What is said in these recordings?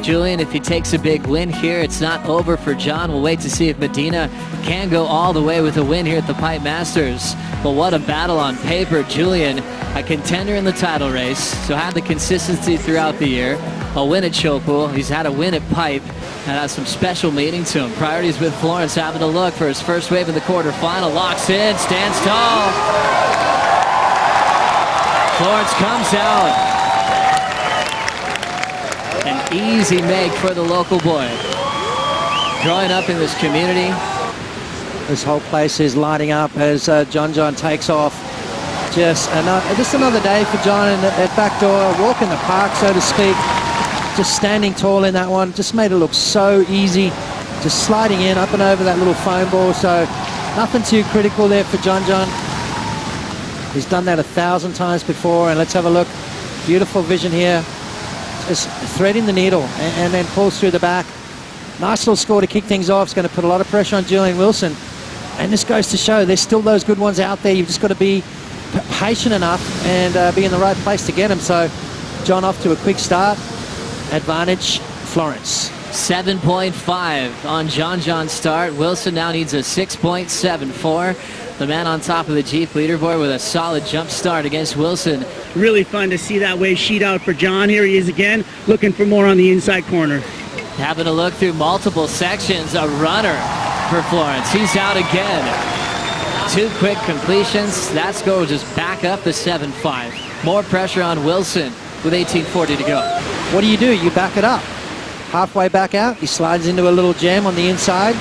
Julian, if he takes a big win here, it's not over for John. We'll wait to see if Medina can go all the way with a win here at the Pipe Masters. But what a battle on paper. Julian, a contender in the title race, so had the consistency throughout the year. A win at Chopool. He's had a win at Pipe and has some special meaning to him. Priorities with Florence, having a look for his first wave in the quarterfinal. Locks in, stands tall. Florence comes out. An easy make for the local boy. Growing up in this community. This whole place is lighting up as John takes off. Just another day for John at backdoor, walk in the park, so to speak. Just standing tall in that one. Just made it look so easy. Just sliding in, up and over that little foam ball. So nothing too critical there for John. He's done that 1,000 times before. And let's have a look. Beautiful vision here. Just threading the needle and then pulls through the back. Nice little score to kick things off. It's going to put a lot of pressure on Julian Wilson. And this goes to show there's still those good ones out there. You've just got to be patient enough and be in the right place to get them. So John off to a quick start. Advantage Florence. 7.5 on John's start. Wilson now needs a 6.74. The man on top of the Jeep leaderboard with a solid jump start against Wilson. Really fun to see that wave sheet out for John. Here he is again, looking for more on the inside corner. Having a look through multiple sections, a runner for Florence. He's out again. 2 quick completions. That score will just back up the 7.5. More pressure on Wilson with 18:40 to go. What do? You back it up. Halfway back out, he slides into a little jam on the inside.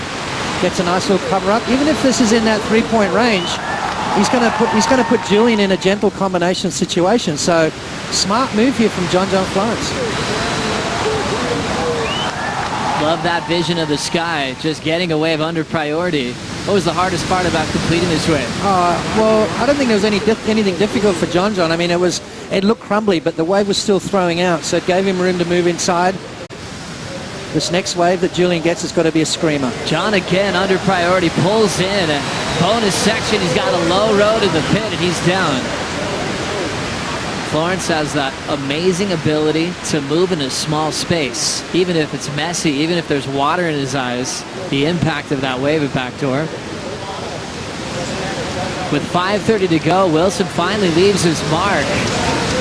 Gets a nice little cover up. Even if this is in that 3-point range, he's going to put Julian in a gentle combination situation. So smart move here from John Florence. Love that vision of the sky, just getting a wave under priority. What was the hardest part about completing this wave? Well, I don't think there was anything difficult for John. I mean, it looked crumbly, but the wave was still throwing out, so it gave him room to move inside. This next wave that Julian gets has got to be a screamer. John again under priority, pulls in. Bonus section, he's got a low road in the pit, and he's down. Florence has that amazing ability to move in a small space. Even if it's messy, even if there's water in his eyes, the impact of that wave at backdoor. With 5:30 to go, Wilson finally leaves his mark.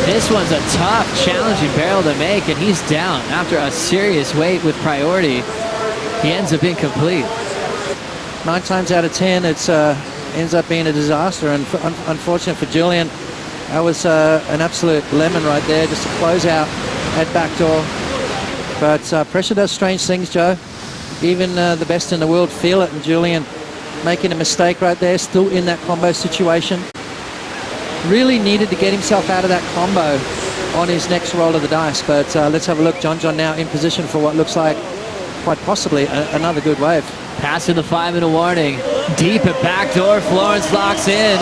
This one's a tough, challenging barrel to make, and he's down after a serious wait with priority. He ends up incomplete. 9 times out of 10, it ends up being a disaster, and unfortunate for Julian. That was an absolute lemon right there, just a close out at backdoor. But pressure does strange things, Joe. Even the best in the world feel it, and Julian making a mistake right there, still in that combo situation. Really needed to get himself out of that combo on his next roll of the dice. But let's have a look. John now in position for what looks like quite possibly another good wave. Passing the 5-minute warning. Deep at backdoor, Florence locks in.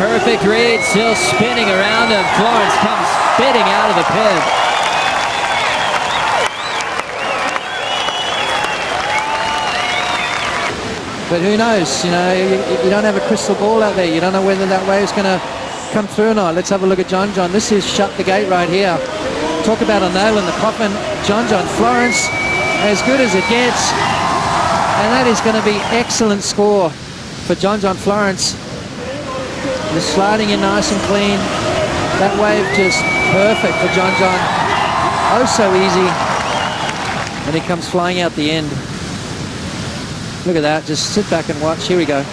Perfect read, still spinning around him. Florence comes spitting out of the pit. But who knows? You know, you don't have a crystal ball out there. You don't know whether that wave's going to come through or not. Let's have a look at John. This is shut the gate right here. Talk about a nail in the coffin. John Florence, as good as it gets. And that is going to be excellent score for John Florence. Just sliding in nice and clean. That wave just perfect for John. Oh, so easy. And he comes flying out the end. Look at that. Just sit back and watch. Here we go.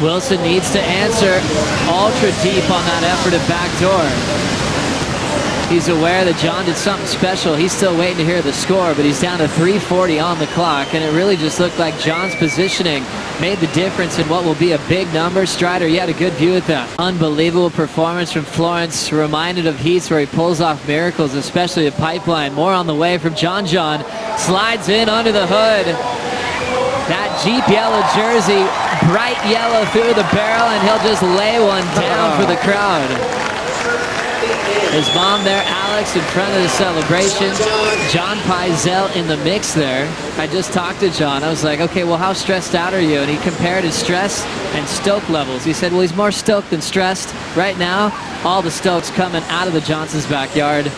Wilson needs to answer ultra deep on that effort at backdoor. He's aware that John did something special. He's still waiting to hear the score, but he's down to 3:40 on the clock, and it really just looked like John's positioning made the difference in what will be a big number. Strider, you had a good view at that. Unbelievable performance from Florence, reminded of heats where he pulls off miracles, especially at Pipeline. More on the way from John. Slides in under the hood. That Jeep yellow jersey, bright yellow through the barrel, and he'll just lay one down for the crowd. His mom there, Alex, in front of the celebration. John Pizell in the mix there. I just talked to John. I was like, okay, well, how stressed out are you? And he compared his stress and stoke levels. He said, well, he's more stoked than stressed. Right now, all the stoke's coming out of the Johnsons' backyard.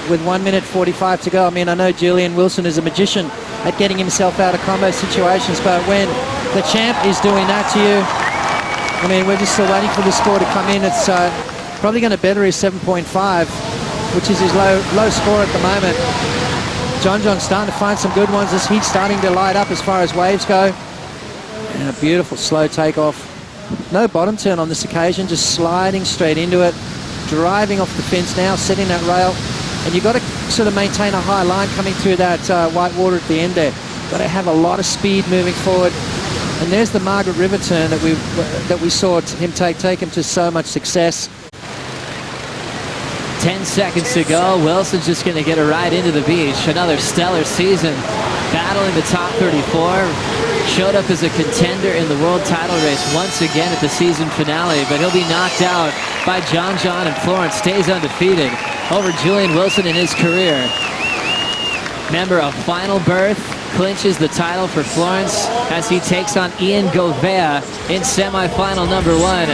with 1 minute 45 to go. I mean, I know Julian Wilson is a magician at getting himself out of combo situations, but when the champ is doing that to you, I mean, we're just still waiting for the score to come in. It's probably going to better his 7.5, which is his low score at the moment. John's starting to find some good ones. This heat's starting to light up as far as waves go. And a beautiful slow takeoff. No bottom turn on this occasion, just sliding straight into it, driving off the fence now, setting that rail. And you've got to sort of maintain a high line coming through that white water at the end there. Got to have a lot of speed moving forward. And there's the Margaret River turn that we saw him take him to so much success. 10 seconds to go. Wilson's just going to get a ride into the beach. Another stellar season, battling the top 34. Showed up as a contender in the world title race once again at the season finale, but he'll be knocked out by John and Florence. Stays undefeated over Julian Wilson in his career. Remember, a final berth clinches the title for Florence as he takes on Ian Govea in semifinal number 1.